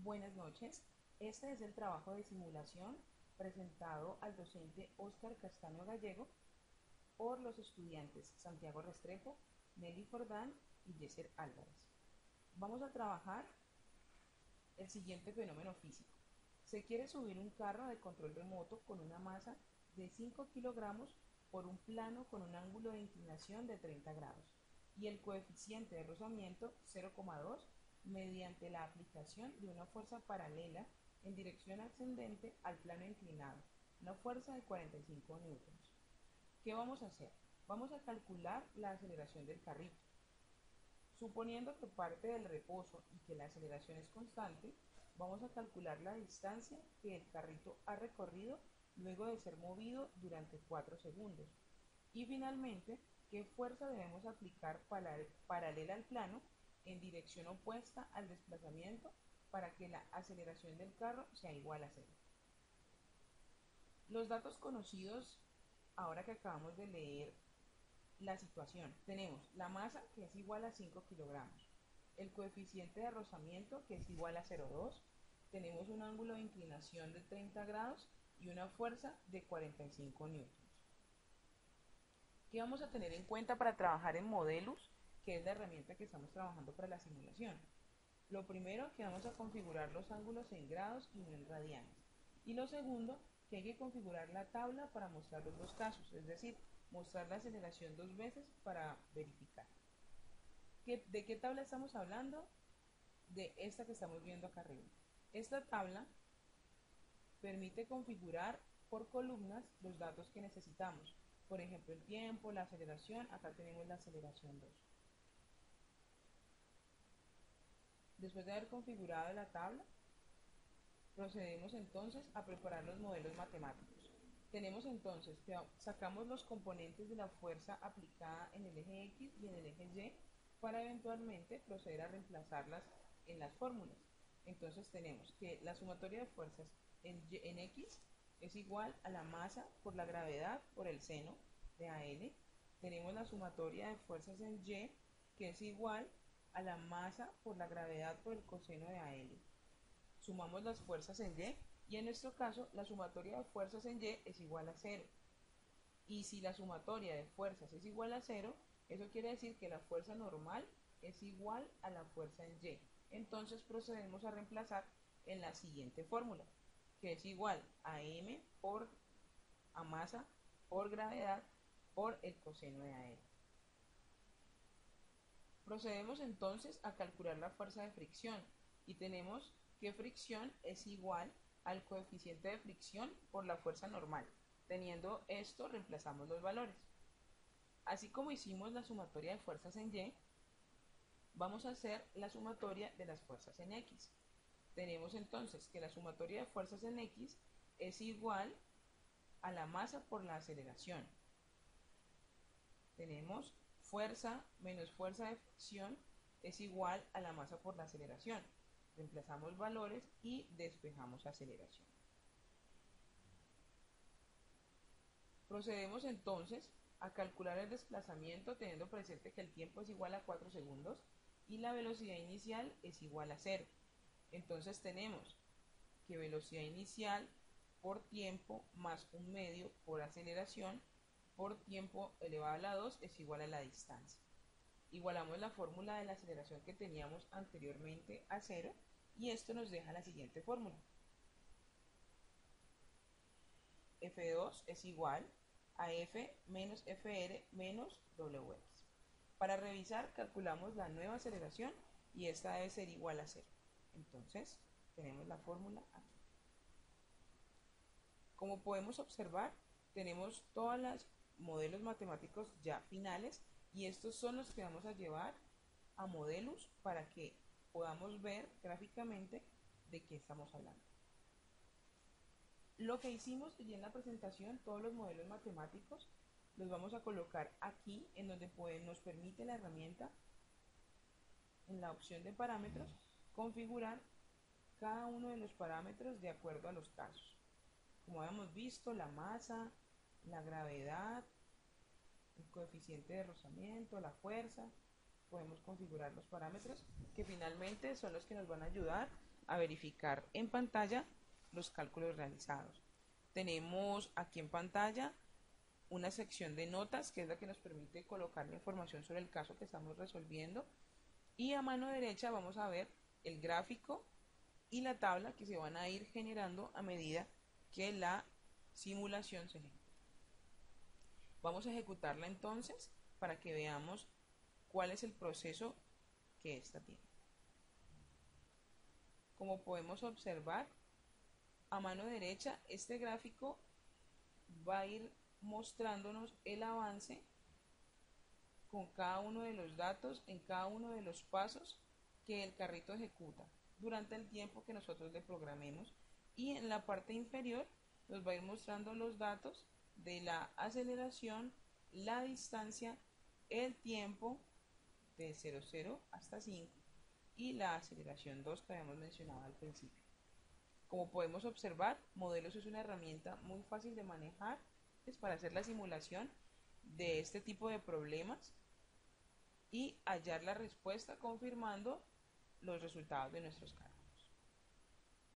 Buenas noches. Este es el trabajo de simulación presentado al docente Óscar Castaño Gallego por los estudiantes Santiago Restrepo, Nelly Jordán y Yeser Álvarez. Vamos a trabajar el siguiente fenómeno físico. Se quiere subir un carro de control remoto con una masa de 5 kilogramos por un plano con un ángulo de inclinación de 30 grados y el coeficiente de rozamiento 0,2 mediante la aplicación de una fuerza paralela en dirección ascendente al plano inclinado, una fuerza de 45 newtons. ¿Qué vamos a hacer? Vamos a calcular la aceleración del carrito. Suponiendo que parte del reposo y que la aceleración es constante, vamos a calcular la distancia que el carrito ha recorrido luego de ser movido durante 4 segundos. Y finalmente, qué fuerza debemos aplicar paralela al plano en dirección opuesta al desplazamiento para que la aceleración del carro sea igual a 0. Los datos conocidos ahora que acabamos de leer la situación. Tenemos la masa que es igual a 5 kilogramos, el coeficiente de rozamiento que es igual a 0,2, tenemos un ángulo de inclinación de 30 grados y una fuerza de 45 newtons. ¿Qué vamos a tener en cuenta para trabajar en Modelus, que es la herramienta que estamos trabajando para la simulación? Lo primero, que vamos a configurar los ángulos en grados y no en radianes. Y lo segundo, que hay que configurar la tabla para mostrar los dos casos, es decir, mostrar la aceleración 2 veces para verificar. ¿De qué tabla estamos hablando? De esta que estamos viendo acá arriba. Esta tabla permite configurar por columnas los datos que necesitamos. Por ejemplo, el tiempo, la aceleración, acá tenemos la aceleración 2. Después de haber configurado la tabla, procedemos entonces a preparar los modelos matemáticos. Tenemos entonces que sacamos los componentes de la fuerza aplicada en el eje X y en el eje Y para eventualmente proceder a reemplazarlas en las fórmulas. Entonces tenemos que la sumatoria de fuerzas en X es igual a la masa por la gravedad por el seno de AL. Tenemos la sumatoria de fuerzas en Y que es igual a la masa por la gravedad por el coseno de AL. Sumamos las fuerzas en Y en nuestro caso la sumatoria de fuerzas en Y es igual a 0. Y si la sumatoria de fuerzas es igual a 0, eso quiere decir que la fuerza normal es igual a la fuerza en Y. Entonces procedemos a reemplazar en la siguiente fórmula, que es igual a m a masa por gravedad por el coseno de AL. Procedemos entonces a calcular la fuerza de fricción y tenemos que fricción es igual al coeficiente de fricción por la fuerza normal. Teniendo esto, reemplazamos los valores. Así como hicimos la sumatoria de fuerzas en Y, vamos a hacer la sumatoria de las fuerzas en X. Tenemos entonces que la sumatoria de fuerzas en X es igual a la masa por la aceleración. Tenemos fuerza menos fuerza de fricción es igual a la masa por la aceleración. Reemplazamos valores y despejamos aceleración. Procedemos entonces a calcular el desplazamiento teniendo presente que el tiempo es igual a 4 segundos y la velocidad inicial es igual a 0. Entonces tenemos que velocidad inicial por tiempo más un medio por aceleración por tiempo elevado a la 2 es igual a la distancia. Igualamos la fórmula de la aceleración que teníamos anteriormente a 0 y esto nos deja la siguiente fórmula. F2 es igual a F menos FR menos WX. Para revisar, calculamos la nueva aceleración y esta debe ser igual a 0. Entonces, tenemos la fórmula aquí. Como podemos observar, tenemos todos los modelos matemáticos ya finales y estos son los que vamos a llevar a Modelus para que podamos ver gráficamente de qué estamos hablando. Lo que hicimos allí en la presentación, todos los modelos matemáticos, los vamos a colocar aquí en donde nos permite la herramienta, en la opción de parámetros, configurar cada uno de los parámetros de acuerdo a los casos. Como habíamos visto, la masa, la gravedad, el coeficiente de rozamiento, la fuerza, podemos configurar los parámetros que finalmente son los que nos van a ayudar a verificar en pantalla los cálculos realizados. Tenemos aquí en pantalla una sección de notas, que es la que nos permite colocar la información sobre el caso que estamos resolviendo, y a mano derecha vamos a ver el gráfico y la tabla que se van a ir generando a medida que la simulación se ejecuta. Vamos a ejecutarla entonces para que veamos cuál es el proceso que ésta tiene. Como podemos observar, a mano derecha este gráfico va a ir mostrándonos el avance con cada uno de los datos en cada uno de los pasos que el carrito ejecuta durante el tiempo que nosotros le programemos, y en la parte inferior nos va a ir mostrando los datos de la aceleración, la distancia, el tiempo de 0,0 hasta 5 y la aceleración 2 que habíamos mencionado al principio. Como podemos observar, Modelos es una herramienta muy fácil de manejar para hacer la simulación de este tipo de problemas y hallar la respuesta confirmando los resultados de nuestros cálculos.